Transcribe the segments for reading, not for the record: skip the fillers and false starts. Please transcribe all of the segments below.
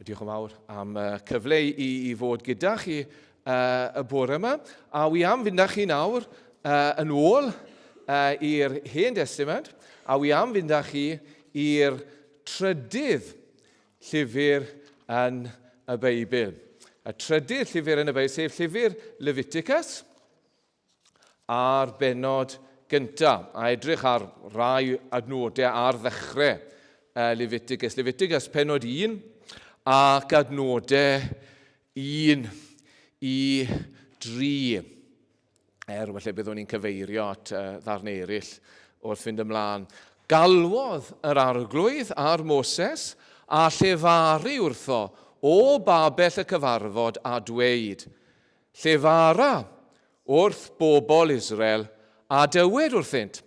Diolch yn fawr am cyfle i fod gyda chi y bore yma. A wi am fynd â chi nawr yn ôl i'r Hen Testament, a wi am fynd â chi i'r trydydd llyfr yn y Beibl. Y trydydd llyfr yn y Beibl, sef llyfr Lefiticus a'r bennod gyntaf. A edrych ar rai adnodau ar ddechrau Lefiticus. Lefiticus pennod 1 ac adnodau 1 i 3. Falle byddwn ni'n cyfeirio at ddarn eraill wrth fynd ymlaen. Galwodd yr arglwydd ar Moses a llefaru wrtho o babell y cyfarfod a dweud, llefara wrth bobl Israel a dywed wrthynt,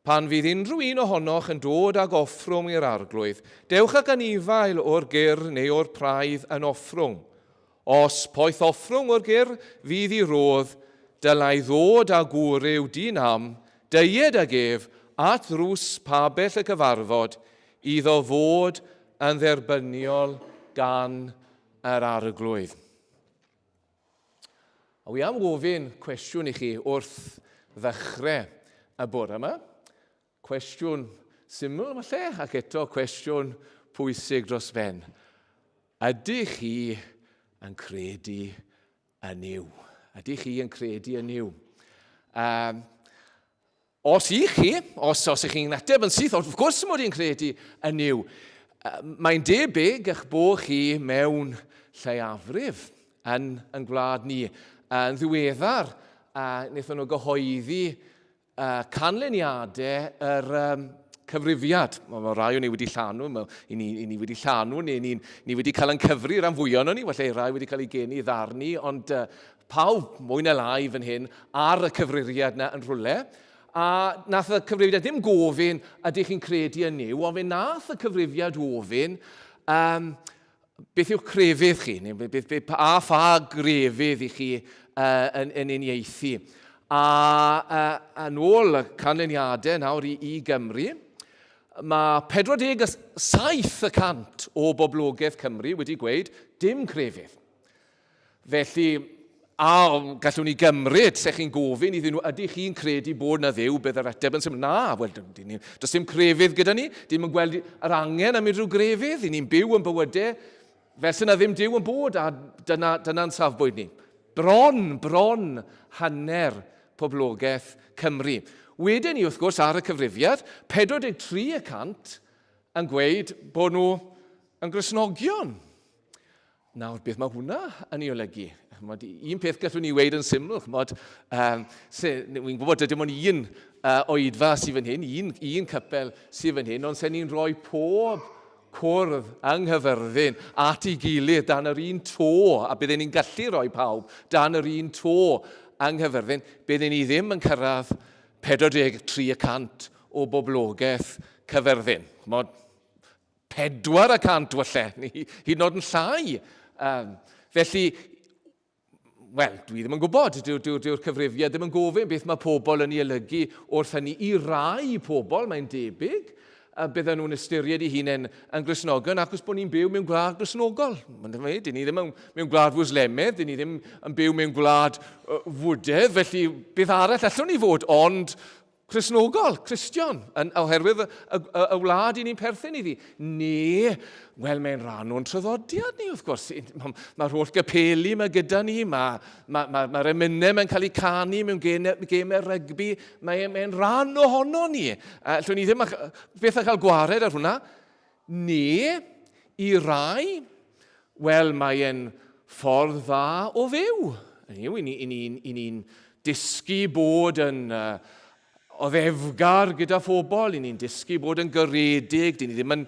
pan fydd unrhyw un ohonoch yn dod ag offrwng i'r arglwydd, dewch ag anifail o'r gyr neu o'r praidd yn offrwng. Os poeth offrwng o'r gyr fydd i rodd, dylai ddod â gwryw dinam, deied ag ef at ddrws pabell y cyfarfod, iddo fod yn dderbyniol gan yr arglwydd. A wi am gofyn cwestiwn i chi wrth ddechrau y bore yma. Cwestiwn syml falle, ac eto cwestiwn pwysig dros ben. Ydych chi yn credu yn Dduw? Ydych chi yn credu yn Dduw? Os ych chi, os ych chi'n ateb yn syth, wrth gwrs mod i'n credu yn Dduw. Mae'n debyg eich bod chi mewn lleiafrif yn gwlad ni. Yn ddiweddar, wnaethon nhw gyhoeddi canlyniadau yr cyfrifiad. Mae rai o ni wedi llanw, i ni wedi llanw, neu ni wedi cael yn cyfri ran fwy o'n ni, felly rai wedi cael ei geni ddarnu, ond pawb mwy na lai fan hyn ar y cyfririad yna yn rhywle. A nath y cyfrifiad ddim gofyn ydych chi'n credu yn Dduw, ond fe nath y cyfrifiad ofyn beth yw'ch crefydd chi, neu a pha grefydd i chi yn uniaethu. A yn ôl y canlyniadau nawr i Gymru, mae 47% o boblogaeth Cymru wedi gweud dim crefydd. Felly, gallwn ni gymryd, sech chi'n gofyn iddyn nhw, ydych chi'n credu bod na Dduw, bydd yr ateb yn symud? Na, wel, does dim crefydd gyda ni, dim yn gweld yr angen am unrhyw grefydd, ni'n byw yn bywydau, fel sy'n na ddim Dduw yn bod, a dyna'n safbwynt ni. Bron hanner poblogaeth Cymru. Wedyn ni, wrth gwrs, ar y cyfrifiad, 43% yn gweud bod nhw yn Gristnogion. Nawr, beth mae hwnna yn ei olygu? Un peth gallwn ni weid yn syml, wi'n gwybod ydym ond un oedfa sydd fan hyn, un cypel sydd fan hyn, ond se ni'n rhoi pob cwrdd anghyfyrddin at ei gilydd dan yr un to, a byddwn ni'n gallu rhoi pawb dan yr un to anghyfyrddin, byddwn ni ddim yn cyrraedd 43% o boblogaeth cyfyrddin. 4% falle, hyd yn oed yn llai. Felly, wel, dwi ddim yn gwybod, dyw'r cyfrifiad ddim yn gofyn beth mae pobl yn ei olygu wrth hynny. I rai pobl, mae'n debyg, bydden nhw'n ystyried eu hunain yn Gristnogion ac os bod ni'n byw mewn gwlad Gristnogol. Dyn ni ddim mewn gwlad Fwslemaidd, dyn ni ddim yn byw mewn gwlad Fwdaidd, felly beth arall allwn ni fod, ond Gristnogol, Cristion, oherwydd y wlad i ni'n perthyn iddi. Ne, wel, mae'n rhan o'n traddodiad ni, wrth gwrs. Mae'r holl gapeli yma gyda ni, mae'r emynau mae'n cael ei canu mewn gemau rygbi, mae'n rhan ohono ni. Allwn ni ddim beth a cael gwared ar hwnna. Ne, i rai, wel, mae'n ffordd dda o fyw. I ni'n dysgu bod yn o ddefgar gyda phobl, ni'n dysgu bod yn gyredig, dyn ni ddim yn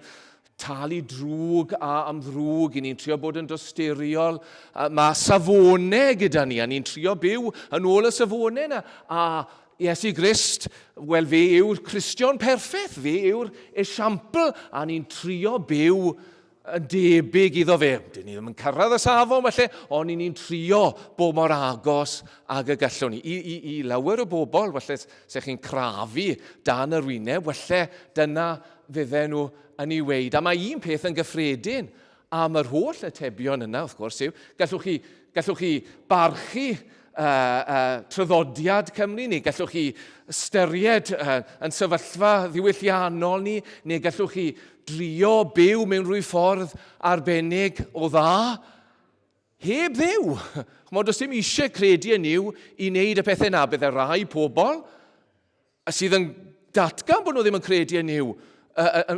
talu drwg a am ddrwg, ni'n trio bod yn dosturiol. Mae safonau gyda ni, a ni'n trio byw yn ôl y safonau yna. A Iesu Grist, wel, fe yw'r Cristion perffaith, fe yw'r esiampl, a ni'n trio byw yn debyg iddo fe. Dyn ni ddim yn cyrraedd y safon, felly, ond ni'n trio bod mor agos ag y gallwn ni. I lawer o bobl, felly, sech chi'n crafu dan yr wyneb, felly, dyna fydden nhw yn ei weid. A mae un peth yn gyffredin am yr holl atebion yna, wrth gwrs, yw, gallwch chi barchu traddodiad Cymru, neu gallwch chi ystyried yn sefyllfa ddiwylliannol ni, neu gallwch chi drio byw mewn rhyw ffordd arbennig o dda, heb Dduw. Chmod, os dim eisiau credu yn yw i wneud y pethau na, bydd y rai pobl sydd yn datgan bod nhw ddim yn credu yn yw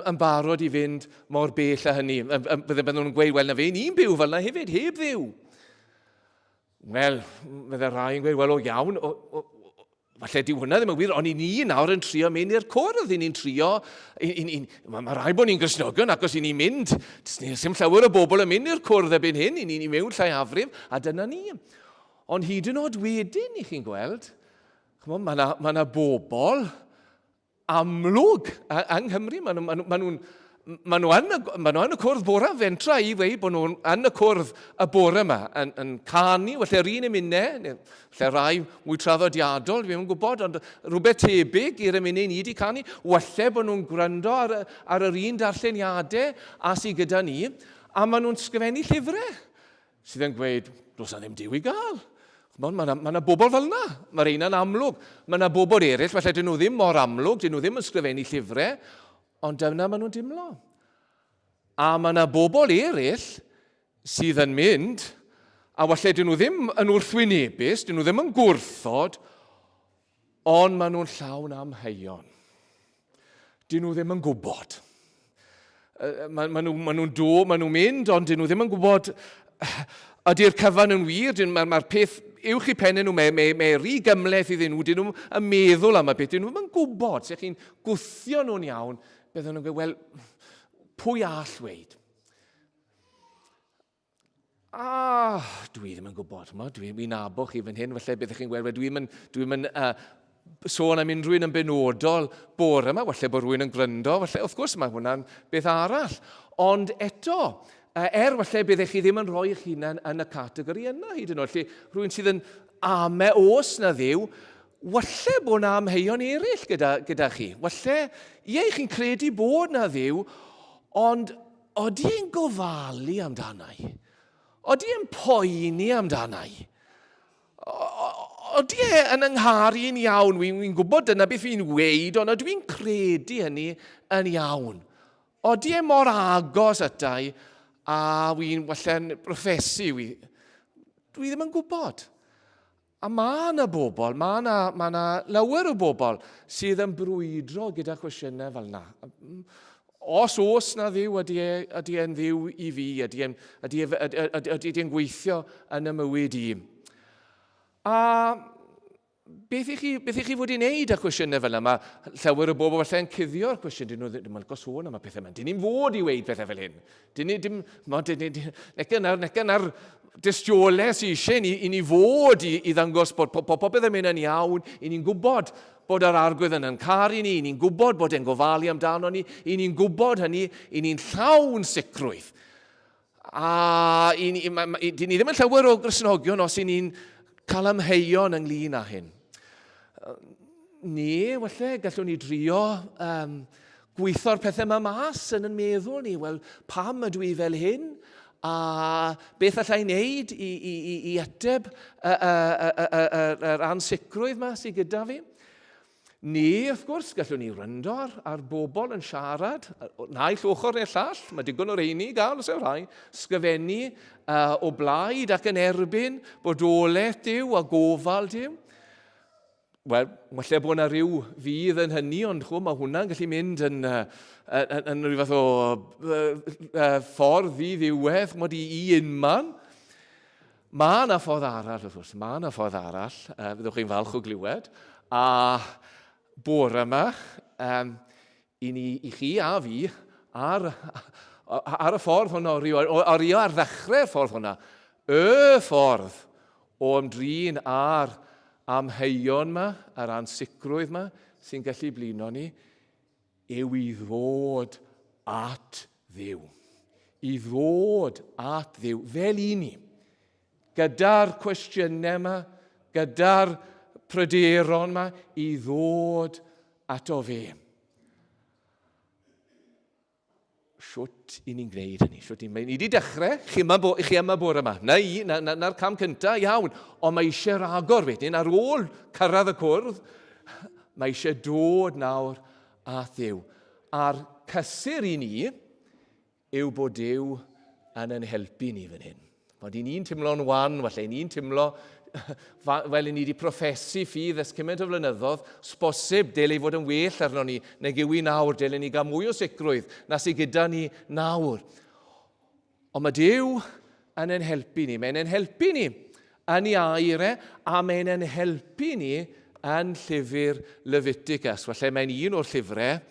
yn barod i fynd mor bell â hynny. Bydden nhw'n gweud, wel, na fe, ni'n byw fel yna hefyd, heb Dduw. Wel, bydde rai yn gweud, wel, o iawn, falle dyw hwnna ddim yn wir, ond ni nawr yn trio mynd i'r cwrdd, ni'n trio, mae rai bod ni'n Gristnogion, ac os i ni'n mynd, sy'n llawer o bobl yn mynd i'r cwrdd ebyn hyn, ni'n mewn lleiafrif, a dyna ni. Ond hyd yn oed wedyn, i chi'n gweld, mae yna bobl amlwg yng Nghymru, maen nhw yn y cwrdd bore fentra i ddweud bod nhw yn y cwrdd y bore yma yn canu, falle yr un emunau, falle rai mwy traddodiadol, dwi'n gwybod, ond rhywbeth tebyg i'r emunau ni wedi canu, falle bod nhw'n gwrando ar yr un darlleniadau a sydd gyda ni, a maen nhw'n sgrifennu llyfrau sydd yn gweud, does na ddim Duw i gael. Mae yna bobl fel yna, mae'r un yn amlwg. Mae yna bobl eraill, falle dyn nhw ddim mor amlwg, dyn nhw ddim yn sgrifennu llyfrau, ond dyna maen nhw'n dimlo. A mae yna bobl eraill sydd yn mynd, a falle dyn nhw ddim yn wrthwynebus, dyn nhw ddim yn gwrthod, ond maen nhw'n llawn amheuon. Dyn nhw ddim yn gwybod. Maen nhw'n mynd, ond dyn nhw ddim yn gwybod ydy'r cyfan yn wir, mae'r peth uwch i pennau nhw, mae rhy gymleth iddyn nhw, dyn nhw'n meddwl am y beth, dyn nhw'n gwybod, sef chi'n gwthio nhw'n iawn, byddwn nhw'n gweud, wel, pwy all weid? Dwi ddim yn gwybod, dwi'n nabod chi fan hyn, falle byddwch chi'n gweld, dwi'n sôn am unrhyw un yn benodol bore yma, falle bod rhywun yn gryndo, falle, wrth gwrs, mae hwnna'n beth arall. Ond eto, falle byddech chi ddim yn rhoi eich hunain yn y categori yna hyd yn oed, lle rhywun sydd yn ame os na Dduw, walle bod na amheuon eraill gyda chi. Walle, chi'n credu bod na Dduw, ond odi e'n gofalu amdanau? Odi e'n poeni amdanau? Odi e'n yngharu'n iawn? Wy'n gwybod dyna beth fi'n weid, ond ydw i'n credu hynny yn iawn? Odi e mor agos atau, a wy'n walle'n profesu, dwi ddim yn gwybod. A mae yna bobl, mae yna lawer o bobl sydd yn brwydro gyda cwestiynau fel yna. Os na Dduw, ydy e'n Dduw i fi, ydy e'n gweithio yn y mywyd i. A beth i chi fod i wneud â cwestiynau fel yma? Llawer o bobl falle yn cuddio'r cwestiwn, dyn nhw ddim yn gosod am y pethau yma. Dyn ni'n fod i weid pethau fel hyn. Necyn ar dystiolaeth sy'n eisiau i ni fod i ddangos bod popeth yn mynd yn iawn, i ni'n gwybod bod yr arglwydd yn caru ni, i ni'n gwybod bod e'n gofalu amdano ni, i ni'n gwybod hynny, i ni'n llawn sicrwydd. A dyn ni ddim yn llawer o Gristnogion os i ni'n cael amheuon ynglyn â hyn. Ne, falle, gallwn ni drio gweithio'r pethau yma mas yn meddwl ni, wel, pam ydw i fel hyn? A beth allai wneud i ateb yr ansicrwydd yma sydd gyda fi? Ne, wrth gwrs, gallwn ni ryndo ar bobl yn siarad, naill ochr neu'r llall, mae digon o'r eini gael, os yw'r rhai, sgrifennu o blaid ac yn erbyn bodolaeth Duw a gofal Duw. Wel, falle bod yna rhyw fydd yn hynny, ond mae hwnna'n gallu mynd yn rhyw fath o ffordd ddiwedd, mod i unman. Mae yna ffordd arall, wrth gwrs, mae yna ffordd arall, fyddwch chi'n falch o glywed, a bore yma, i chi a fi, ar y ffordd hwnna, orio ar ddechrau'r ffordd hwnna, y ffordd o ymdrin ar amheuon yma, a'r ansicrwydd yma, sy'n gallu blino ni, yw i ddod at Dduw. I ddod at Dduw, fel i ni, gyda'r cwestiynau yma, gyda'r pryderon yma, i ddod ato fe. siwt i ni'n gwneud hynny? Ni wedi dechrau, chi yma bore yma. Na'r cam cyntaf, iawn. Ond mae eisiau rhagor wedyn, ar ôl cyrraedd y cwrdd, mae eisiau dod nawr at Dduw. A'r cysur i ni yw bod Dduw yn ein helpu ni fan hyn. Bod ni'n teimlo'n wan, falle ni'n teimlo fel ni wedi proffesu ffydd ys cymaint o flynyddoedd, sbosib dyle i fod yn well arno ni, nag yw i nawr, dyle ni gael mwy o sicrwydd na sydd gyda ni nawr. Ond mae Dduw yn ein helpu ni. Mae'n ein helpu ni yn ei airau, a mae'n ein helpu ni yn llyfr Lefiticus. Felly mae'n un o'r llyfrau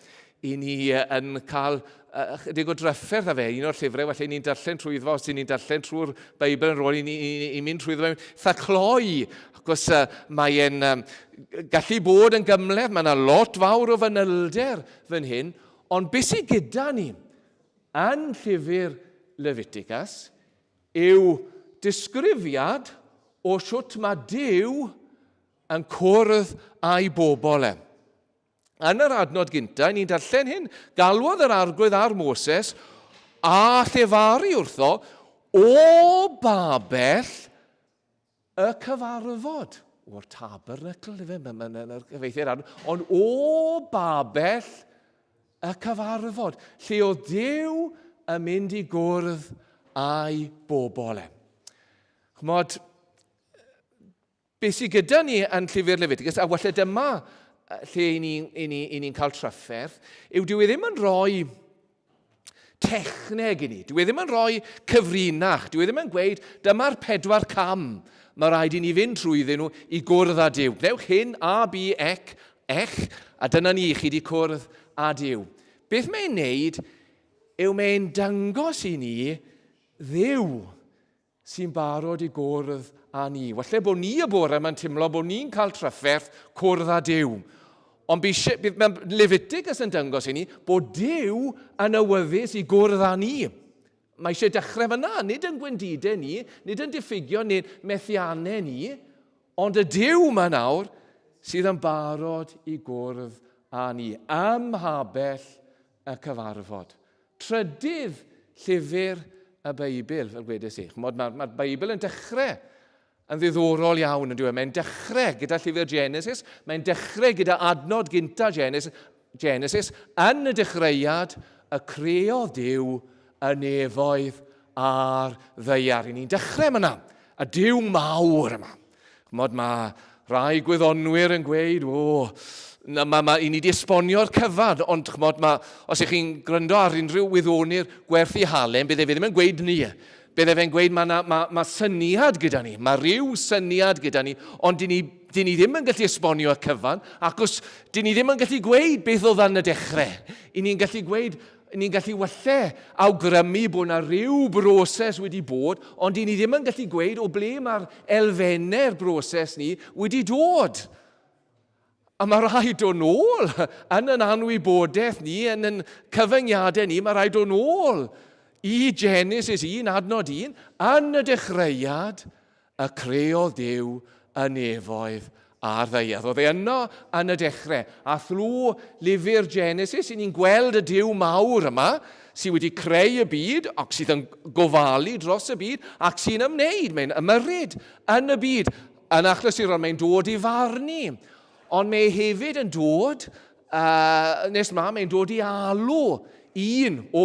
i ni yn cael ychydig o drafferth a fe, un o'r llyfrau, felly ni'n darllen trwyddo, os ni'n darllen trwy'r Beibl yn rôl i mynd trwyddo fe'n eitha cloi, achos mae'n gallu bod yn gymleth, mae yna lot fawr o fanylder fan hyn, ond beth sydd gyda ni yn llyfr Lefiticus yw disgrifiad o siwt mae Dduw yn cwrdd â'i bobl e. Yn yr adnod gyntaf, ni'n darllen hyn, galwodd yr arglwydd ar Moses a llefaru wrtho o Babel y cyfarfod. O'r tabernacl, mae'n cyfeithu'r adnod, ond o Babel y cyfarfod, lle o Dduw yn mynd i gwrdd a'i bobl e. Chmod, beth sydd gyda ni yn llyfr Lefiticus, a falle dyma lle i ni'n cael trafferth, yw dyw e ddim yn rhoi techneg i ni. Dyw e ddim yn rhoi cyfrinach. Dyw e ddim yn gweud, dyma'r 4 cam mae rhaid i ni fynd trwyddyn nhw i gwrdd â Dduw. Gnewch hyn, a, b, ec, a dyna ni chi wedi cwrdd â Dduw. Beth mae'n neud yw mae'n dangos i ni Dduw sy'n barod i gwrdd â ni. Walle bod ni y bore yma'n teimlo bod ni'n cael trafferth cwrdd â Dduw. Ond mae Lefiticus yn dangos i ni bod Dduw yn awyddus i gwrdd â ni. Mae eisiau dechrau fyna, nid yn gwendidau ni, nid yn diffygio nid methiannau ni, ond y Dduw yma nawr sydd yn barod i gwrdd â ni. Ym Mhabell y cyfarfod. Trydydd llyfr y Beibl, fel gwedais i. Mae'r Beibl yn dechrau yn ddiddorol iawn, yn dweud. Mae'n dechrau gyda llyfr Genesis, mae'n dechrau gyda adnod gynta Genesis, yn y dechreuad y creo Dduw y nefoedd a'r ddeiar. I ni'n dechrau yma, y Dduw mawr yma. Mae rai gwyddonwyr yn gweud, i ni wedi esbonio'r cyfad, ond os ych chi'n gryndo ar unrhyw wyddonyr gwerthu halen, bydde fe ddim yn gweud ni. Bydde fe'n gweud mae syniad gyda ni, mae rhyw syniad gyda ni, ond dyn ni ddim yn gallu esbonio y cyfan, ac os dyn ni ddim yn gallu gweud beth oedd yn y dechrau. Ni'n gallu walle awgrymu bod yna rhyw broses wedi bod, ond dyn ni ddim yn gallu gweud o ble mae'r elfennau'r broses ni wedi dod. A mae rhaid o nôl yn yn anwybodaeth ni, yn yn cyfyngiadau ni, mae rhaid o nôl i Genesis 1, adnod 1, yn y dechreuad, y creo Dduw y nefoedd a'r ddeiar. Oedd e yno yn y dechrau. A thlw lyfr Genesis, ni'n gweld y Dduw mawr yma, sydd wedi creu y byd, ac sydd yn gofalu dros y byd, ac sy'n ymwneud, mae'n ymyrryd yn y byd. Yn achlysurol, mae'n dod i farnu. Ond mae hefyd yn dod, mae'n dod i alw un o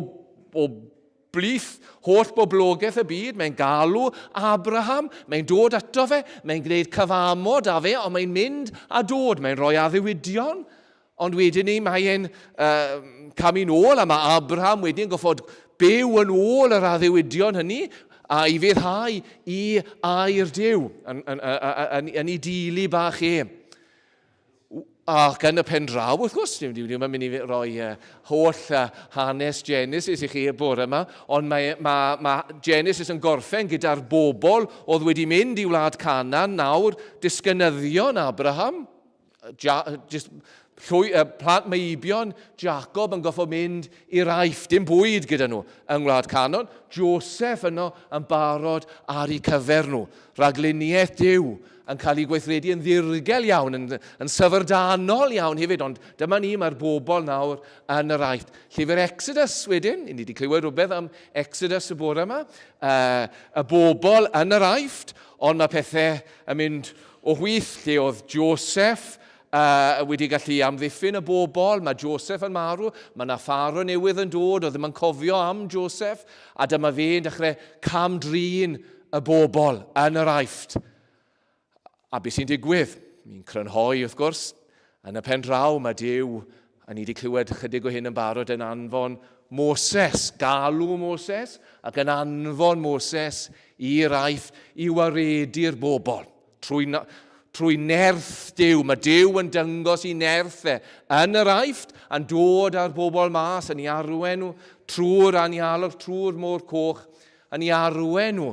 blith holl boblogeth y byd, mae'n galw Abraham, mae'n dod ato fe, mae'n gwneud cyfamod â fe, ond mae'n mynd a dod, mae'n rhoi addewidion, ond wedyn ni mae'n camu nôl, a mae Abraham wedyn goffod byw yn ôl yr addewidion hynny, a i feddhau i air Dduw, yn ei dili bach e. Ac yn y pen draw, wrth gwrs, ddim yn mynd i roi holl hanes Genesis i chi y bore yma, ond mae Genesis yn gorffen gyda'r bobl oedd wedi mynd i wlad Canan nawr, disgynyddion Abraham, plant meibion, Jacob yn goffo mynd i Raif, dim bwyd gyda nhw yng Ngwlad Canan, Joseph yno yn barod ar eu cyfer nhw. Ragluniaeth Dduw yn cael ei gweithredu yn ddirgel iawn, yn syfrdanol iawn hefyd, ond dyma ni, mae'r bobl nawr yn yr aifft. Llyfr Exodus wedyn, ni wedi clywed rhywbeth am Exodus y bore yma, y bobl yn yr aifft, ond mae pethau yn mynd o chwith lle oedd Joseph wedi gallu amddiffyn y bobl, mae Joseph yn marw, mae yna Pharaoh newydd yn dod, oedd ddim yn cofio am Joseph, a dyma fe'n dechrau camdrin y bobl yn yr aifft. A beth sy'n digwydd? Mi'n crynhoi, wrth gwrs, yn y pen draw, mae Dduw, a ni wedi clywed chydig o hyn yn barod, yn anfon Moses, galw Moses, ac yn anfon Moses i'r aifft i waredu'r bobl. Trwy nerth Dduw, mae Dduw yn dyngos i nerth yn yr aifft, a'n dod â'r bobl mas, yn ei arwain nhw trwy'r anialwch, trwy'r môr coch, yn ei arwain nhw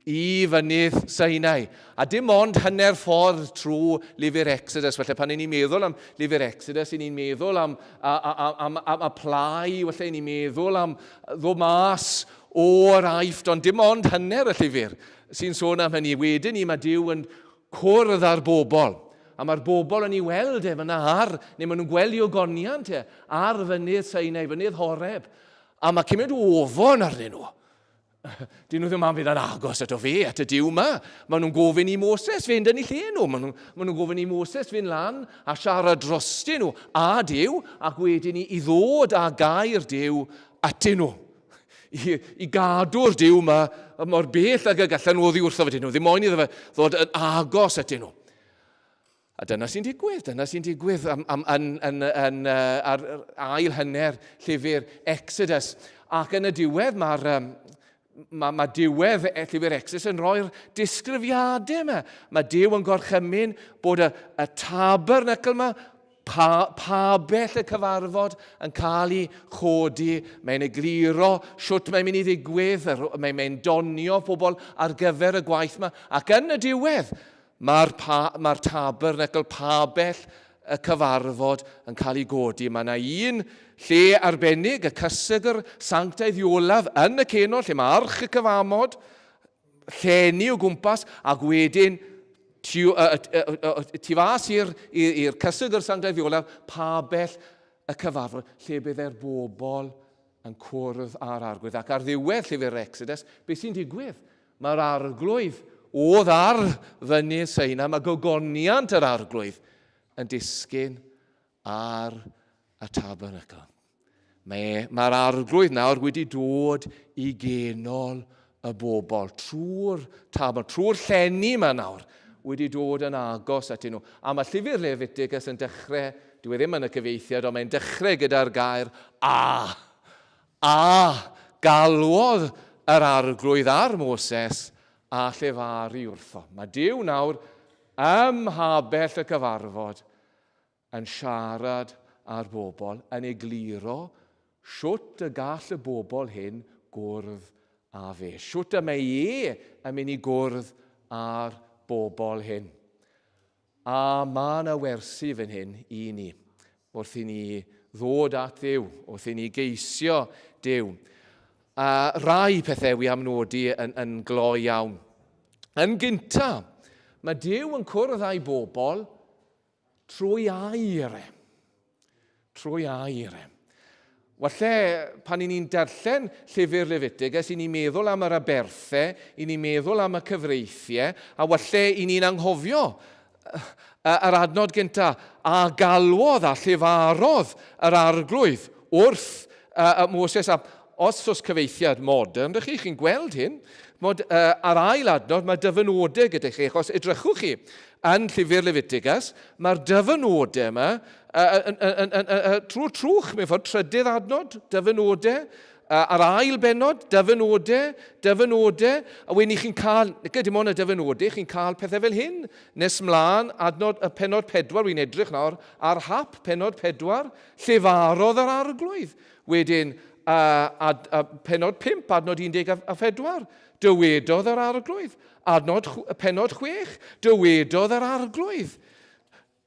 i fynydd Sinai. A dim ond hanner ffordd trwy lyfr Exodus. Felly pan ni'n meddwl am lyfr Exodus, ni'n meddwl am y plai, felly ni'n meddwl am ddod mas o'r aifft, ond dim ond hanner y llyfr sy'n sôn am hynny. Wedyn ni, mae Dduw yn cwrdd â'r bobl. A mae'r bobl yn ei weld fyna neu maen nhw'n gweld i ogoniant ar fynydd Sinai, fynydd Horeb. A mae cymryd ofon arnyn nhw. Dyn nhw ddim am fydd yn agos at o fe, at y Dduw yma. Maen nhw'n gofyn i Moses fynd yn ei lle nhw. Maen nhw'n gofyn i Moses fynd lan a siarad drostyn nhw a Dduw, ac wedyn i ddod â gair Dduw atyn nhw. I gadw'r Dduw yma mor bell ag y gallan nhw oddi wrtho fydyn nhw. Ddim ond iddo fe ddod yn agos atyn nhw. A dyna sy'n digwydd ar ail hanner llyfr Exodus. Ac yn y diwedd mae diwedd llyfr Exodus yn rhoi'r disgrifiadau yma. Mae Dduw yn gorchymyn bod y tabernacl yma, pa bell y cyfarfod yn cael ei chodi. Mae'n egluro siwt mae'n mynd i ddigwydd, mae'n donio pobl ar gyfer y gwaith yma. Ac yn y diwedd, mae'r tabernacl, pa bell y cyfarfod yn cael ei godi. Mae yna un lle arbennig, y cysygr sanctaidd iolaf yn y cenol, lle mae arch y cyfamod, llenni o gwmpas, ac wedyn tu fas i'r cysygr sanctaidd iolaf, pa bell y cyfarfod, lle byddai'r bobl yn cwrdd ar arglwydd. Ac ar ddiwedd llyfr Exodus, beth sy'n digwydd? Mae'r arglwydd oedd ar fynydd Sinai, mae gogoniant yr arglwydd yn disgyn ar y tabernacl. Mae'r arglwydd nawr wedi dod i genol y bobl trwy'r tabernacl, trwy'r llenni yma nawr, wedi dod yn agos atyn nhw. A mae llyfr Lefiticus yn dechrau, dwi ddim yn y cyfeithiad, ond mae'n dechrau gyda'r gair galwodd yr arglwydd ar Moses a llefaru wrtho. Mae Dduw nawr ym mhabell y cyfarfod yn siarad â'r bobl, yn egluro siwt y gall y bobl hyn gwrdd â fe. Siwt y mae yn mynd i gwrdd â'r bobl hyn. A mae yna wersi fan hyn i ni, wrth i ni ddod at Dduw, wrth i ni geisio Dduw. Rai pethau wi am nodi yn glo iawn. Yn gynta, mae Dduw yn cwrdd â'i bobl trwy air. Trwy air. Walle, pan ni'n darllen llyfr Lefiticus, i ni'n meddwl am yr aberthau, i ni'n meddwl am y cyfreithiau, a walle i ni'n anghofio yr adnod gynta, a galwodd a llefarodd yr arglwydd wrth Moses. Os cyfeithiad modern, ydych chi'n gweld hyn, ar ail adnod mae dyfynodau gyda chi, achos edrychwch chi yn llyfr Lefiticus, mae'r dyfynodau yma trwch mewn ffordd, trydydd adnod, dyfynodau, ar ail benod, dyfynodau, a wedyn chi'n cael, dim ond y dyfynodau, chi'n cael pethau fel hyn, nes mlaen, penod 4, wy'n edrych nawr, ar hap penod 4, llefarodd yr arglwydd. Wedyn, penod 5, adnod 14, dywedodd yr arglwydd. Penod 6, dywedodd yr arglwydd.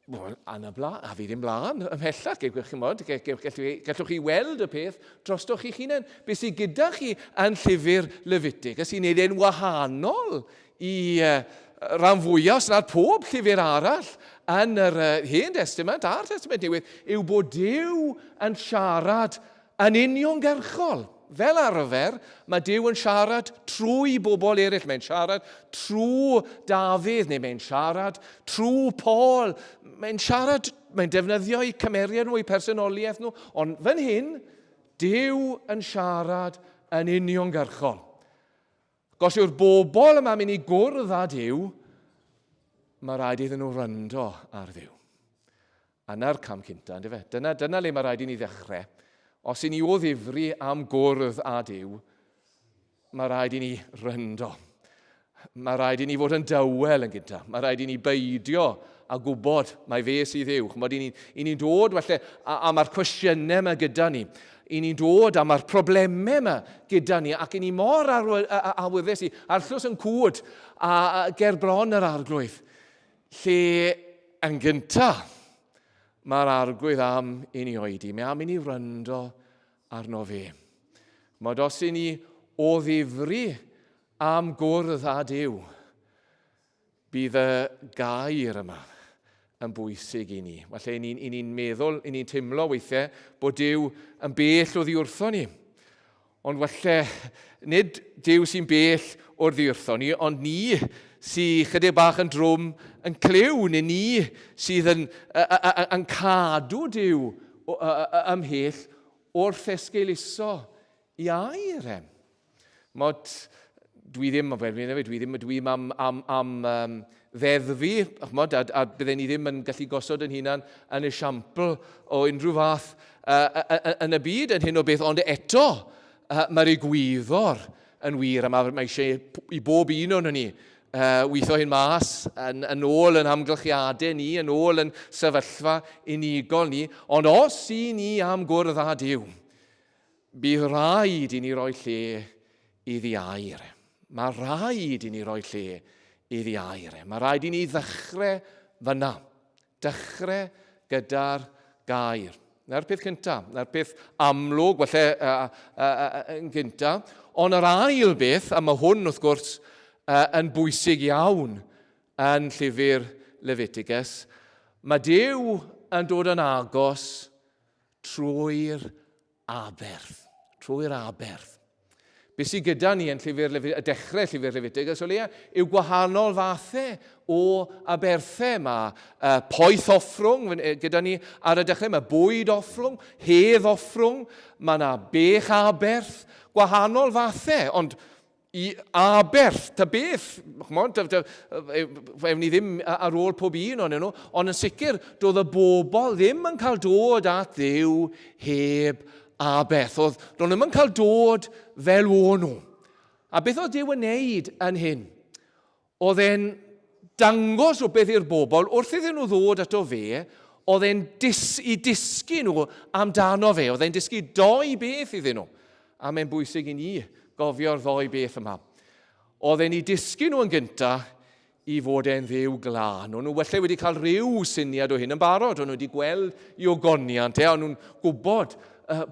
A fi ddim blaen, ymhellach, gallwch chi weld y peth drostoch chi'ch hunain. Beth sydd gyda chi yn llyfr Lefiticus sy'n neud e'n wahanol i rhan fwyaf, os nad pob llyfr arall yn yr Hen Testament a'r Testament Newydd, yw bod Duw yn siarad yn uniongyrchol. Fel arfer, mae Duw yn siarad trwy bobl eraill. Mae'n siarad trwy Dafydd, neu mae'n siarad trwy Paul. Mae'n defnyddio eu cymeriad nhw, eu personoliaeth nhw. Ond fan hyn, Duw yn siarad yn uniongyrchol. Os yw'r bobl yma mynd i gwrdd â Duw, mae rhaid iddyn nhw ryndo ar Dduw. Yna'r cam cynta, ynddo fe? Dyna le mae rhaid i ni ddechrau. Os i ni o ddifri am gwrdd â Dduw, mae rhaid i ni ryndo. Mae rhaid i ni fod yn dywel yn gynta. Mae rhaid i ni beidio a gwybod mae fe sydd Dduw. I ni'n dod falle am yr cwestiynau yma gyda ni. I ni'n dod am yr problemau yma gyda ni, ac i ni mor awyddus i arllws yn cwd a ger bron yr arglwydd, lle yn gyntaf mae'r arglwydd am i ni oedi. Mae am i ni ryndo arno fe. Mae os i ni o ddifri am gwrdd â Duw, bydd y gair yma yn bwysig i ni. Falle i ni'n meddwl, i ni'n teimlo weithiau bod Duw yn bell o ddiwrthon ni. Ond falle nid Duw sy'n bell o'r ddiwrthon ni, ond ni sy'n chydig bach yn drwm yn clyw, neu ni sydd yn cadw Duw ymhell wrth esgeuluso i air. Dwi ddim am ddeddfu, a bydden ni ddim yn gallu gosod yn hunan yn esiampl o unrhyw fath yn y byd yn hyn o beth, ond eto mae'r egwyddor yn wir, a mae eisiau i bob un o'n ni weithio hyn mas, yn ôl yn amgylchiadau ni, yn ôl yn sefyllfa unigol ni, ond os i ni am gwrdd â Duw, bydd rhaid i ni roi lle iddi air. Mae rhaid i ni roi lle iddi air. Mae rhaid i ni ddechrau fyna. Dechrau gyda'r gair. Na'r peth cyntaf, na'r peth amlwg, falle yn gyntaf. Ond yr ail beth, a mae hwn wrth gwrs yn bwysig iawn yn llyfr Lefiticus, mae Duw yn dod yn agos trwy'r aberth. Trwy'r aberth. Be sydd gyda ni yn dechrau llyfr Lefiticus o leia yw gwahanol fathau o aberthau. Mae poeth offrwng gyda ni ar y dechrau. Mae bwyd offrwng, hedd offrwng. Mae yna bech aberth, gwahanol fathau. Ond i aberth, ta beth, ni ddim ar ôl pob un o'n nhw, ond yn sicr doedd y bobl ddim yn cael dod at Dduw heb aberth. Doedd nhw'n cael dod fel o'n nhw. A beth oedd Duw yn neud yn hyn? Oedd e'n dangos o beth i'r bobl, wrth iddyn nhw ddod ato fe, oedd e'n i dysgu nhw amdano fe. Oedd e'n dysgu doi beth iddyn nhw. A mae'n bwysig i ni gofio'r ddoi beth yma. Oedd e'n i dysgu nhw yn gyntaf i fod e'n Dduw glân. O'n nhw wella wedi cael rhyw syniad o hyn yn barod. O'n nhw wedi gweld i ogoniant. O'n nhw'n gwybod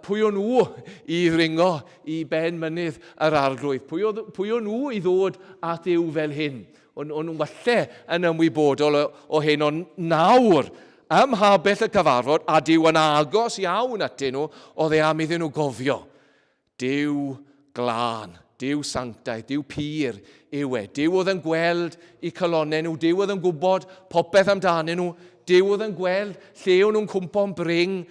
pwy o'n nhw i ddringo i ben mynydd yr arglwydd. Pwy o'n nhw i ddod at Dduw fel hyn. O'n nhw'n wella yn ymwybodol o hyn. Ond nawr, ym mhabell y cyfarfod, a Duw yn agos iawn atyn nhw, oedd am iddyn nhw gofio. Duw glân, Duw sanctaeth, Duw pur yw e. Duw oedd yn gweld i colonnau nhw, Duw oedd yn gwybod popeth amdanyn nhw, Duw oedd yn gweld lle o'n nhw'n cwmpo'n bring,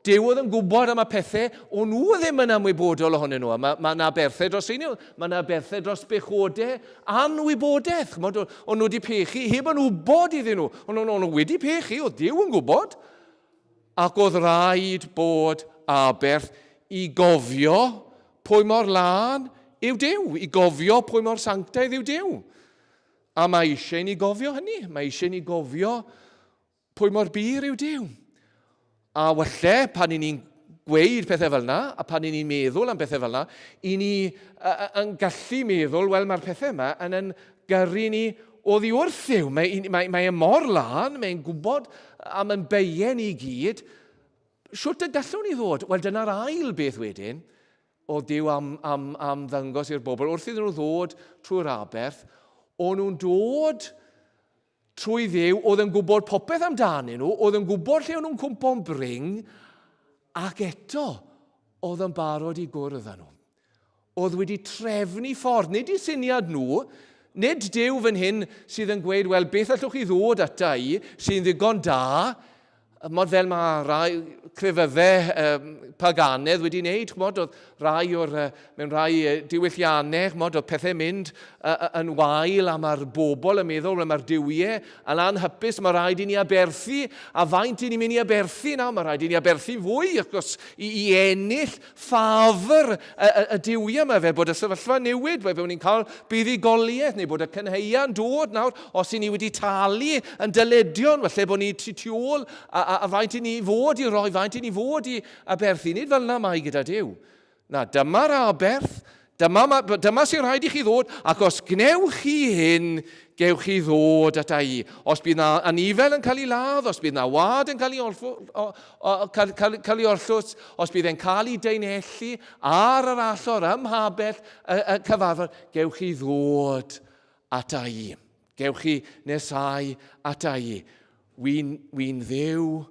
Duw oedd yn gwybod am y pethau, o'n nhw ddim yn ymwybodol ohonyn nhw. Mae yna berthau dros un, mae yna berthau dros bechodau a'n wybodaeth. O'n nhw wedi pechu, heb yn wybod iddyn nhw. O'n nhw wedi pechu, oedd Duw yn gwybod. Ac oedd rhaid bod aberth i gofio pwy mor lân yw Duw, i gofio pwy mor sanctaidd yw Duw. A mae eisiau ni gofio hynny. Mae eisiau ni gofio pwy mor bur yw Duw. A welle, pan ni'n gweud pethau fel yna, a pan ni'n meddwl am pethau fel yna, i ni yn gallu meddwl, wel mae'r pethau yma yn gyrru ni o ddiwrthyw. Mae mor lan, mae'n gwybod am yn beien i gyd. Siwt y gallwn ni ddod? Wel, dyna'r ail beth wedyn, o Duw am ddangos i'r bobl, wrth iddyn nhw ddod trwy'r aberth, o'n nhw'n dod trwy Dduw, oedd yn gwybod popeth amdanyn nhw, oedd yn gwybod lle o'n nhw'n cwmpo'n bring, ac eto, oedd yn barod i gwrdd â nhw. Oedd wedi trefnu ffordd, nid i syniad nhw, nid Dduw fan hyn sydd yn gweud, wel, beth allwch chi ddod ata i sy'n ddigon da, mod fel mae rai crefyddau paganedd wedi wneud, oedd mewn rai diwylliannau, oedd pethau mynd yn wael am ar bobl yn meddwl am ar diwiau, yn anhypus mae rhaid i ni aberthu, a faint i ni mynd i aberthu nawr, mae rhaid i ni aberthu fwy, achos i ennill ffafr y diwiau yma, fel bod y sefyllfa newid, fel bod ni'n cael buddugoliaeth, neu bod y cynheua'n dod nawr, os i ni wedi talu yn dyledion, felly bod ni tu ôl a faint i ni fod i roi, faint i ni fod i aberthu. Nid fel yna mai gyda Dduw. Na, dyma'r aberth, dyma sy'n rhaid i chi ddod, ac os gnewch chi hyn, gewch chi ddod ata i. Os bydd na anifel yn cael ei ladd, os bydd na wad yn cael ei orllws, os bydd e'n cael ei deinellu ar yr allor ymhabell y cyfarfod, gewch chi ddod ata i. Gewch chi Nesau ata i. Wy'n Dduw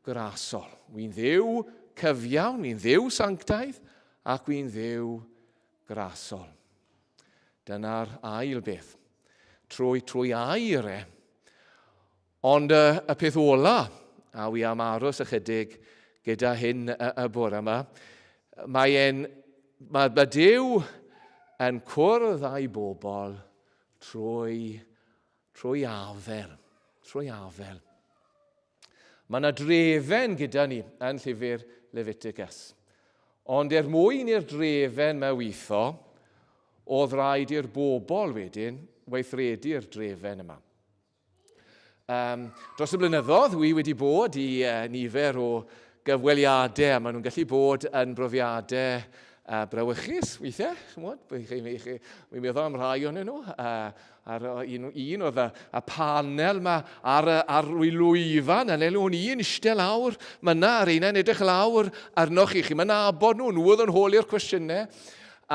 grasol. Wy'n Dduw cyfiawn, wy'n Dduw sanctaidd, ac wy'n Dduw grasol. Dyna'r ail beth. Trwy air e. Ond y peth ola, a wi am aros ychydig gyda hyn y bore yma, mae Dduw yn cwrdd â'i bobl trwy afel. Trwy afel. Mae yna drefen gyda ni yn llyfr Lefiticus. Ond mwyn i'r drefen ma weitho, oedd rhaid i'r bobl wedyn weithredu'r drefen yma. Dros y blynyddoedd, wi wedi bod i nifer o gyfweliadau, a maen nhw'n gallu bod yn brofiadau brawychus, weithiau, mi'n meddwl am rai o'n nhw. Un oedd y panel yma ar lwyfan, a neu o'n i'n eistedd lawr, myna ar un yn edrych lawr arnoch chi. Mae'n nabod nhw oedd yn holi'r cwestiynau.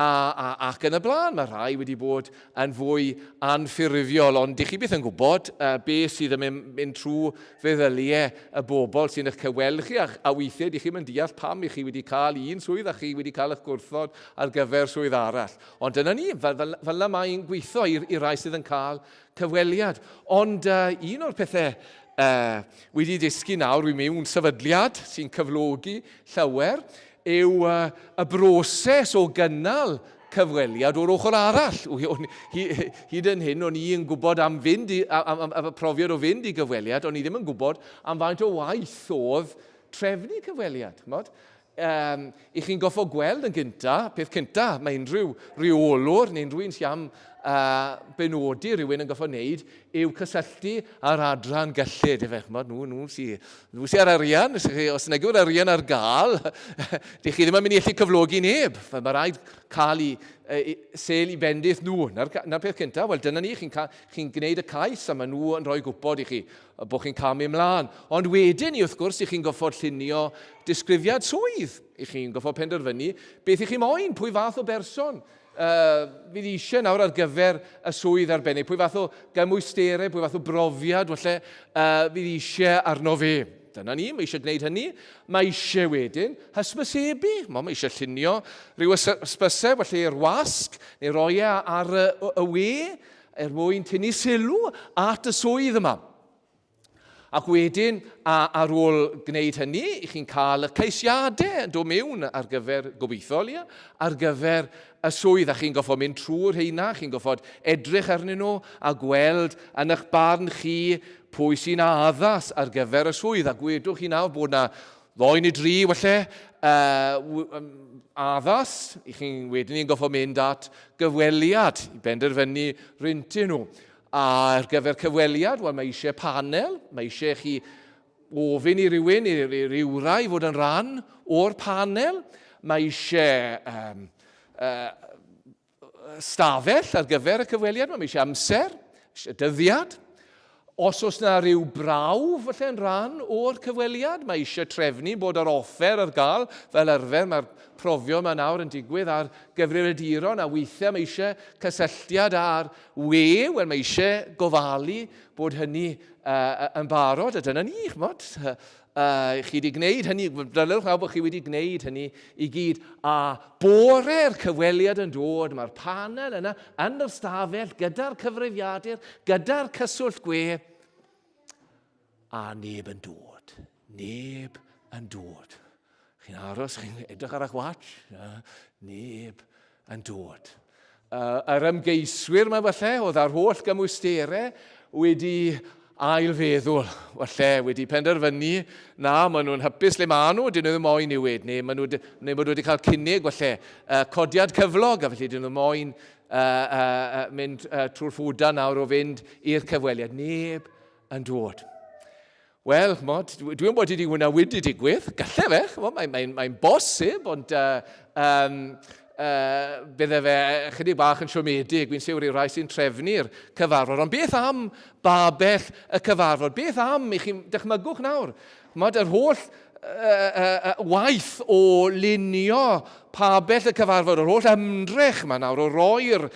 Ac yn y blaen, mae rhai wedi bod yn fwy anffurfiol, ond di chi byth yn gwybod beth sydd yn mynd trwy feddyliau y bobl sy'n eich cywelchu, a weithiau di chi yn deall pam i chi wedi cael un swydd a chi wedi cael eich gwrthod ar gyfer swydd arall. Ond dyna ni, fel mae'n gweithio i rai sydd yn cael cyfweliad. Ond un o'r pethau wedi dysgu nawr, wi mewn sefydliad sy'n cyflogi llawer, yw y broses o gynnal cyfweliad o'r ochr arall. Hyd yn hyn, o'n i'n gwybod am y profiad o fynd i gyfweliad, o'n i ddim yn gwybod am faint o waith oedd trefnu cyfweliad. I chi'n goffo gweld yn gyntaf, peth cyntaf, mae unrhyw reolwr neu unrhyw un sy'n am benodi rhywun yn goffo wneud yw cysylltu ar adran gyllid. Nhw sy'n ar arian, os nag yw'r arian ar gael, di chi ddim yn mynd i allu cyflogi neb. Mae rhaid cael sel i bendith nhw. Na'r peth cyntaf, wel dyna ni, chi'n gwneud y cais a maen nhw yn rhoi gwybod i chi bod chi'n camu ymlaen. Ond wedyn ni, wrth gwrs, chi'n goffo llunio disgrifiad swydd. Chi'n goffo penderfynu beth i chi moyn, pwy fath o berson fydd eisiau nawr ar gyfer y swydd arbennig, pwy fath o gymwysterau, pwy fath o brofiad, fydd eisiau arno fe. Dyna ni, mae eisiau gwneud hynny. Mae eisiau wedyn hysbysebu. Mae eisiau llunio rhyw hysbyseb, felly i'r wasg, neu roi ar y we, mwyn tynnu sylw at y swydd yma. Ac wedyn, ar ôl gwneud hynny, chi'n cael y ceisiadau yn dod mewn ar gyfer gobeithol, ar gyfer y swydd, a chi'n goffo mynd trwy'r heina, chi'n goffo edrych arnyn nhw a gweld yn eich barn chi pwy sy'n addas ar gyfer y swydd. A gwedwch chi nawr bod yna 2 neu 3 addas, wedyn ni'n goffo mynd at gyfweliad i benderfynu ryntyn nhw. A ar gyfer cyfweliad, mae eisiau panel, mae eisiau chi ofyn i rywun, i ryw rai fod yn rhan o'r panel, mae eisiau stafell ar gyfer y cyfweliad, mae eisiau amser, eisiau dyddiad, os oes yna rhyw brawf falle'n rhan o'r cyfweliad, mae eisiau trefnu bod yr offer ar gael fel arfer, mae'r profio yma nawr yn digwydd ar gyfrif y diron, a weithiau mae eisiau cysylltiad ar wel mae eisiau gofalu bod hynny yn barod, a dyna ni, chmod. Chi wedi gwneud hynny, dylewch nawr bod chi wedi gwneud hynny i gyd, a bore'r cyfweliad yn dod, mae'r panel yna yn yr stafell gyda'r cyfrifiadur, gyda'r cyswllt gwe, a neb yn dod. Neb yn dod. Chi'n aros, chi'n edrych ar eich watch, neb yn dod. Yr ymgeiswyr yma falle, oedd ar holl gymwysterau wedi ail feddwl, falle wedi penderfynu na maen nhw'n hypus le maen nhw, dyn nhw ddim moyn newid, neu maen nhw wedi cael cynnig, falle, codiad cyflog, a felly dyn nhw moyn mynd trwy'r ffwda nawr o fynd i'r cyfweliad. Neb yn dod. Wel, dwi'n bod wedi hwnna wedi digwydd, gallai fe, mae'n bosib, ond bydde fe chydig bach yn siomedig, wy'n siŵr i'r rai sy'n trefnu'r cyfarfod. Ond beth am babell y cyfarfod? Beth am, i chi'n dychmygwch nawr, yr holl waith o lunio babell y cyfarfod, yr holl ymdrech yma nawr o roi'r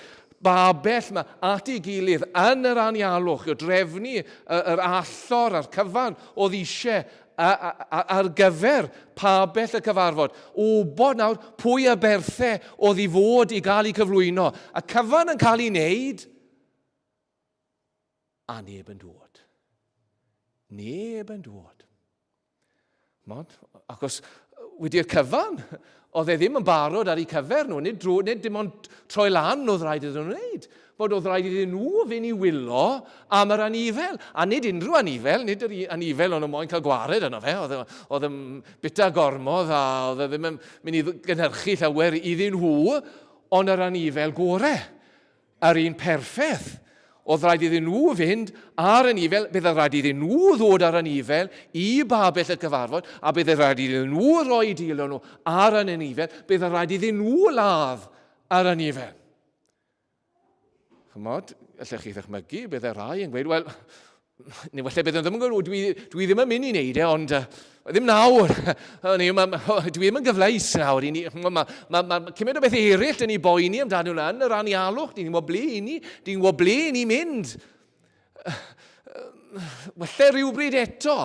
babell yma at ei gilydd yn yr anialwch, o drefnu yr allor a'r cyfan oedd eisiau ar gyfer pabell y cyfarfod. O bod nawr pwy a berthau oedd i fod i gael ei cyflwyno. A cyfan yn cael ei wneud, a neb yn dod. Neb yn dod. Achos wedi'r cyfan, oedd e ddim yn barod ar ei cyfer nhw, nid dim ond troi lan oedd rhaid iddyn nhw wneud. Bod oedd rhaid iddyn nhw fynd i wylo am yr anifel. A nid unrhyw anifel, nid yr anifel ond yn moyn cael gwared yno fe. Oedd yn bita gormodd a oedd e ddim yn mynd i gynhyrchu llawer iddyn nhw, ond yr anifel gorau. Yr un perffaith. Oedd rhaid iddyn nhw fynd ar anifel, bydd rhaid iddyn nhw ddod ar anifel i babell y cyfarfod, a bydd rhaid iddyn nhw roi dilyn nhw ar anifel, bydd rhaid iddyn nhw ladd ar anifel. Chymod, allech chi ddychmygu, bydd rai yn gweud, wel, neu falle bydd yn ddim yn gwneud, dwi ddim yn mynd i wneud e, ond ddim nawr. Dwi ddim yn gyfleus nawr. Mae cymryd o beth eraill yn ei boeni amdano yn yr anialwch, ni'n gwybod ble i ni, ni'n gwybod ble i ni mynd. Falle rhywbryd eto,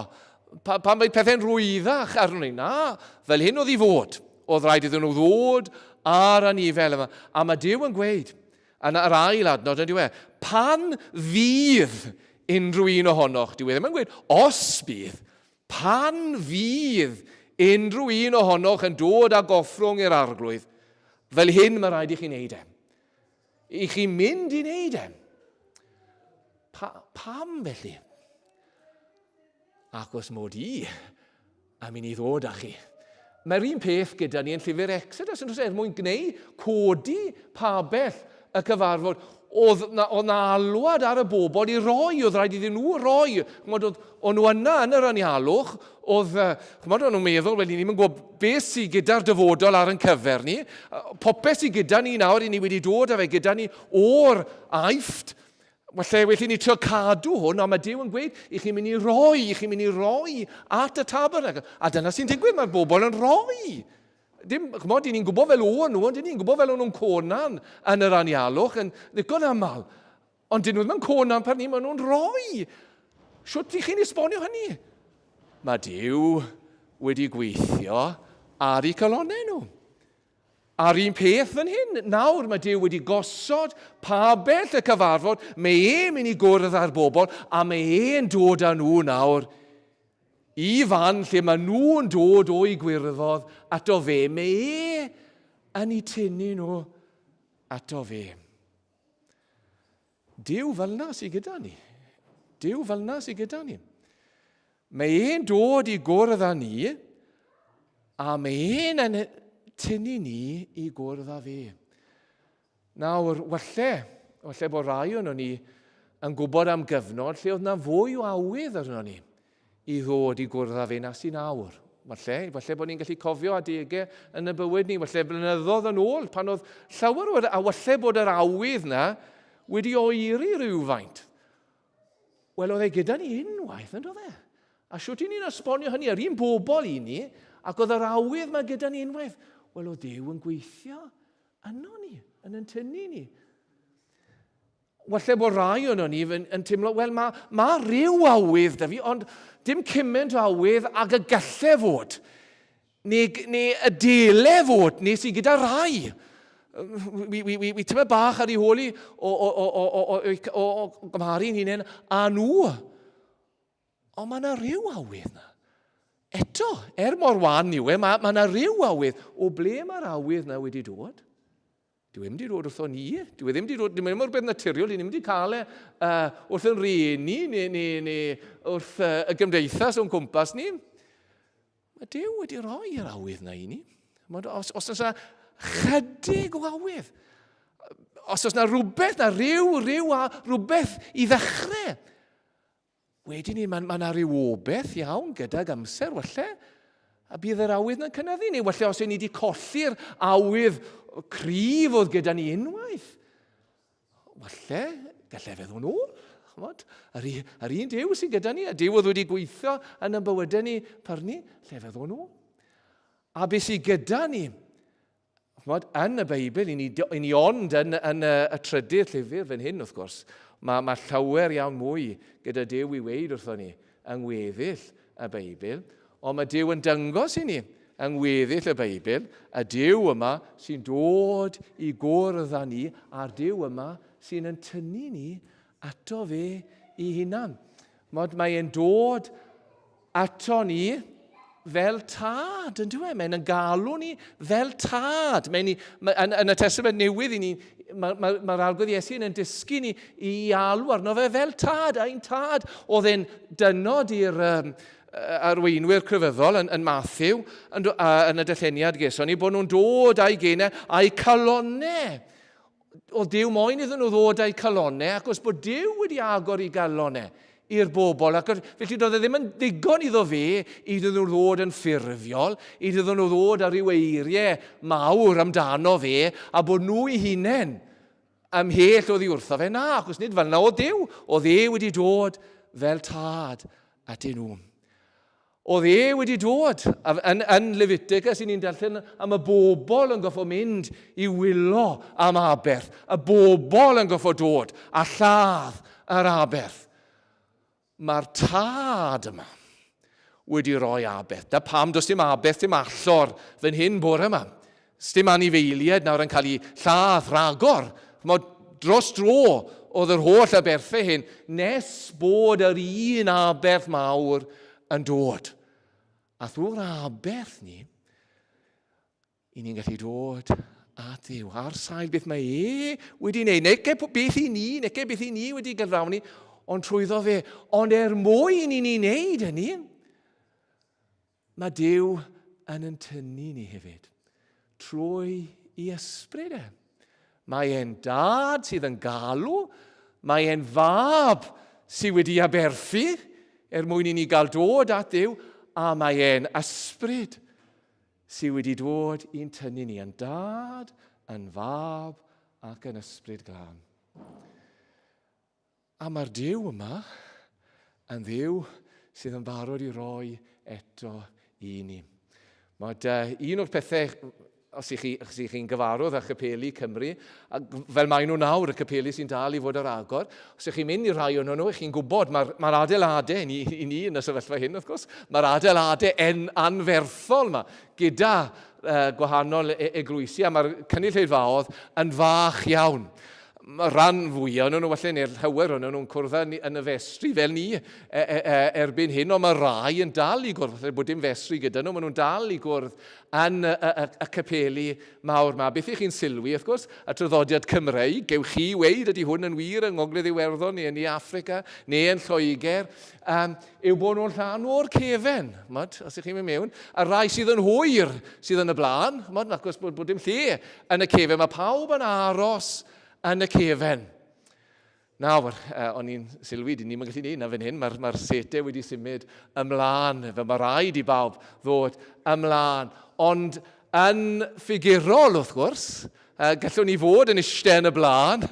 pan mae pethau'n rwyddach arno ni, na, fel hyn oedd i fod. Oedd rhaid iddyn nhw ddod ar anifel yma. A mae Dduw yn gweud, a yr ail adnod yn diwedd, pan fydd unrhyw un ohonoch, Dduw ddim yn gweud, os bydd, pan fydd unrhyw un ohonoch yn dod â goffrwng i'r arglwydd, fel hyn mae rhaid i chi wneud e. I chi mynd i wneud e. Pam felly? Ac os mod i am mynd i ddod â chi. Mae'r un peth gyda ni yn llyfr Exodus, yn mwyn gwneud codi pabell y cyfarfod, oedd na alwad ar y bobl i roi, oedd rhaid iddyn nhw roi. O'n nhw yna yn yr anialwch, oedd nhw'n meddwl, wel, ni ddim yn gwybod beth sydd gyda'r dyfodol ar yn cyfer ni. Popeth sydd gyda ni nawr, i ni wedi dod â fe gyda ni o'r aifft. Felly ni trio cadw hwn, a mae Dduw yn gweud, i chi'n mynd i roi at y tabernacl. A dyna sy'n digwydd, mae'r bobl yn roi. Ni'n gwybod fel o'n nhw, ond ni'n gwybod fel o'n nhw'n conan yn yr anialwch, yn ddigon aml. Ond dyn nhw ddim yn conan pan ni, maen nhw'n roi. Siwt i chi'n esbonio hynny? Mae Dduw wedi gweithio ar eu colonnau nhw. A'r un peth yn hyn, nawr mae Dduw wedi gosod pabell y cyfarfod, mae mynd i gwrdd â'r bobl, a mae e'n dod â nhw nawr i fan lle mae nhw'n dod o'i gwirfodd ato fe. Mae yn ei tynnu nhw ato fe. Dduw fel na sy'n gyda ni. Dduw fel na sy'n gyda ni. Mae e'n dod i gwrdd â ni, a mae e'n tynnu ni i gwrdd â fe. Nawr, walle bod rai o'n ni yn gwybod am gyfnod lle oedd na fwy o awydd arno ni i ddod i gwrdd â fe na sy'n awr. Falle bod ni'n gallu cofio adegau yn y bywyd ni, falle blynyddoedd yn ôl, pan oedd llawer a falle bod yr awydd na wedi oeri rhywfaint. Wel, oedd e gyda ni unwaith, yn dod e? A siwt i ni'n esbonio hynny, yr un bobl i ni, ac oedd yr awydd yma gyda ni unwaith. Wel, oedd Dduw yn gweithio yno ni, yn tynnu ni. Walle bod rai o'n ni yn teimlo, wel, mae rhyw awydd da fi, ond dim cymaint o awydd ag y gallai fod, neu y dele fod, nes i gyda rai. Wi tyma bach ar ei holi o gymharu'n hunain a nhw. Ond mae yna rhyw awydd na. Eto, mor wan yw mae yna rhyw awydd. O ble mae'r awydd na wedi dod? Dyw ddim wedi dod wrtho ni. Dyw ddim wedi dod, dim ond beth naturiol, ddim wedi cael wrth yn rhieni neu wrth y gymdeithas o'n cwmpas ni. Mae Dyw wedi rhoi yr awydd na i ni. Os yna chydig o awydd, os yna rhywbeth, rhywbeth i ddechrau, wedyn ni, mae yna rhywobaeth iawn gydag amser, walle, a bydd yr awydd na'n cynyddu ni. Walle os ni wedi colli'r awydd cryf oedd gyda ni unwaith. Walle, gallai feddwl nhw. Yr un Dduw sydd gyda ni, a Dduw oedd wedi gweithio yn y bywydau ni par ni, lle feddwl nhw. A beth sydd gyda ni, yn y Beibl, i ni ond yn y trydydd llyfr fan hyn, wrth gwrs, mae llawer iawn mwy gyda Dduw i weid wrtho ni yng ngweddill y Beibl, ond mae Dduw yn dyngos i ni yng ngweddill y Beibl, y Dduw yma sy'n dod i gwrdd â ni, a'r Dduw yma sy'n yn tynnu ni ato fe i hunan. Mae'n dod ato ni fel tad, yn dweud. Mae'n galw ni fel tad. Yn y Testament Newydd, mae'r algodd Iesu yn dysgu ni i alw arno fe fel tad. Ein tad oedd e'n dynod i'r arweinwyr crefyddol yn Matthew, yn y dylleniad geson ni, bod nhw'n dod â'i genau a'i calonau. O Dduw moyn iddyn nhw ddod â'i calonau, ac os bod Dduw wedi agor i galonau i'r bobl, ac felly doedd e ddim yn ddigon iddo fe iddyn nhw ddod yn ffurfiol, iddyn nhw ddod ar ryw eiriau mawr amdano fe, a bod nhw i hunain ymhell oddi wrtho fe. Na, achos nid fel na o Dduw, oedd e wedi dod fel tad atyn nhw. Oedd e wedi dod, yn Lefiticus, ni'n darllen am y bobl yn goffo mynd i wylo am aberth. Y bobl yn goffo dod a lladd yr aberth. Mae'r tad yma wedi rhoi aberth. Da pam does dim aberth, dim allor fan hyn bore yma. Dim anifeiliaid nawr yn cael ei lladd rhagor. Dros dro oedd yr holl aberthau hyn, nes bod yr un aberth mawr yn dod. A thrwy'r aberth ni, i ni'n gallu dod at Dduw, ar sail beth mae e wedi gwneud. Nec beth i ni wedi gyflawni, ond trwyddo fe. Ond mwyn i ni'n gwneud hynny, mae Dduw yn tynnu ni hefyd, trwy i ysbryd e. Mae e'n dad sydd yn galw, mae e'n fab sydd wedi aberthu, mwyn i ni gael dod at Dduw, a mae e'n ysbryd sydd wedi dod i'n tynnu ni yn dad, yn fab ac yn ysbryd glân. A mae'r Dduw yma yn Dduw sydd yn barod i roi eto i ni. Un o'r pethau, os ych chi'n gyfarwydd â Chapeli Cymru, fel mae nhw nawr, y capeli sy'n dal i fod yr agor, os ych chi'n mynd i rai o'n nhw, ych chi'n gwybod, mae'r adeiladau, i ni yn y sefyllfa hyn, wrth gwrs, mae'r adeiladau anferthol yma, gyda gwahanol eglwysi, a mae'r cynulleidfaoedd yn fach iawn. Mae rhan fwyaf o'n nhw, falle neu'r llawer o'n nhw'n cwrdd yn y festri fel ni erbyn hyn, ond mae rai yn dal i gwrdd, falle bod dim festri gyda nhw, maen nhw'n dal i gwrdd yn y capeli mawr yma. Beth ych chi'n sylwi, wrth gwrs, y traddodiad Cymreig, gewch chi weid ydy hwn yn wir yng Ngogledd Iwerddon, neu yn Affrica, neu yn Lloegr, yw bod nhw'n rhan o'r cefen, os ych chi'n mynd mewn, a rai sydd yn hwyr sydd yn y blaen, ac os bod dim lle yn y cefen, mae pawb yn aros yn y cefen. Nawr, o'n i'n sylwi, ni'n mynd gallu neud na fan hyn, mae'r setau wedi symud ymlaen, fe mae rhaid i bawb ddod ymlaen. Ond yn ffigurol, wrth gwrs, Gallwn ni fod yn eistedd yn y blaen,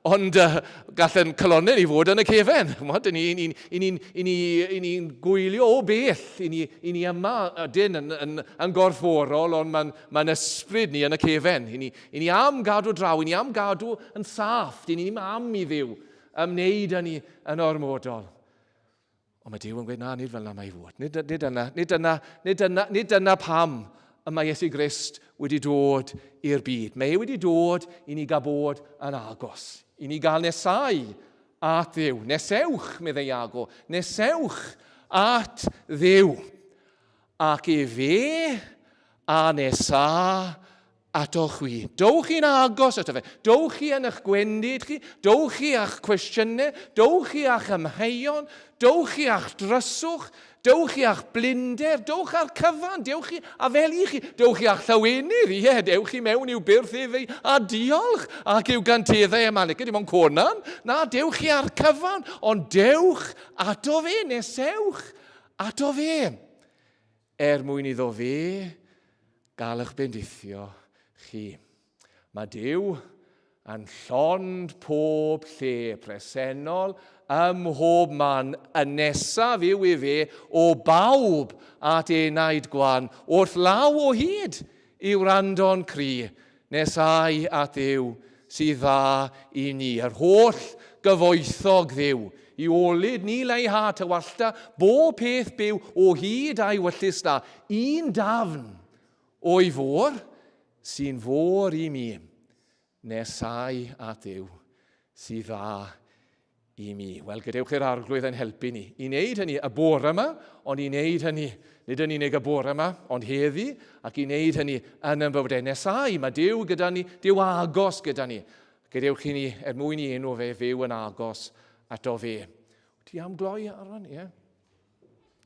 ond gallwn colonnau ni fod yn y cefen. I ni'n gwylio o bell, i ni yma ydyn yn gorfforol, ond mae'n ysbryd ni yn y cefen. I ni am gadw draw, i ni am gadw yn saff, i ni am i Dduw ymwneud â ni yn ormodol. Ond mae Duw yn gweud, na, nid fel yna mae i fod. Nid dyna pam y mae Iesu Grist wedi dod i'r byd. Mae wedi dod i ni gael bod yn agos. I ni gael nesau at Dduw. Nesewch, meddai Iago. Nesewch at Dduw. Ac e fe a nesa atoch wi. Dowch chi'n agos ato fe. Dowch chi yn eich gwendid chi. Dowch chi a'ch cwestiynau. Dowch chi a'ch ymheion. Dowch chi a'ch dryswch. Dowch chi a'ch blinder. Dowch ar cyfan. Dewch chi a fel i chi. Dowch chi a'ch llawenydd. Ie, dewch chi mewn i'w byrth efeu a diolch ac i'w ganteddau ymalig. Dim ond conan. Na, dewch chi ar cyfan. Ond dewch ato fe. Nesewch ato fe. Mwyn iddo fe gael eich bendithio chi. Mae Duw yn llond pob lle presennol ym mhob man y nesaf yw i fe o bawb at enaid gwan wrth law o hyd i'w rando'n cry. Nesau at Dduw sydd dda i ni. Yr holl gyfoethog Dduw. I olyd ni leihha tywallta bob peth byw o hyd a'i wyllus da. Un dafn o'i fôr sy'n fôr i mi. Nesau at Dduw sydd dda i mi. Wel, gadewch i'r arglwydd yn helpu ni. I wneud hynny y bore yma, ond i wneud hynny, nid yn unig y bore yma, ond heddi, ac i wneud hynny yn y bywydau. Nesau, mae Duw gyda ni, Duw agos gyda ni. Gadewch i ni, mwyn i enw fe fyw yn agos ato fe. Ti am gloi, Aron? Ie?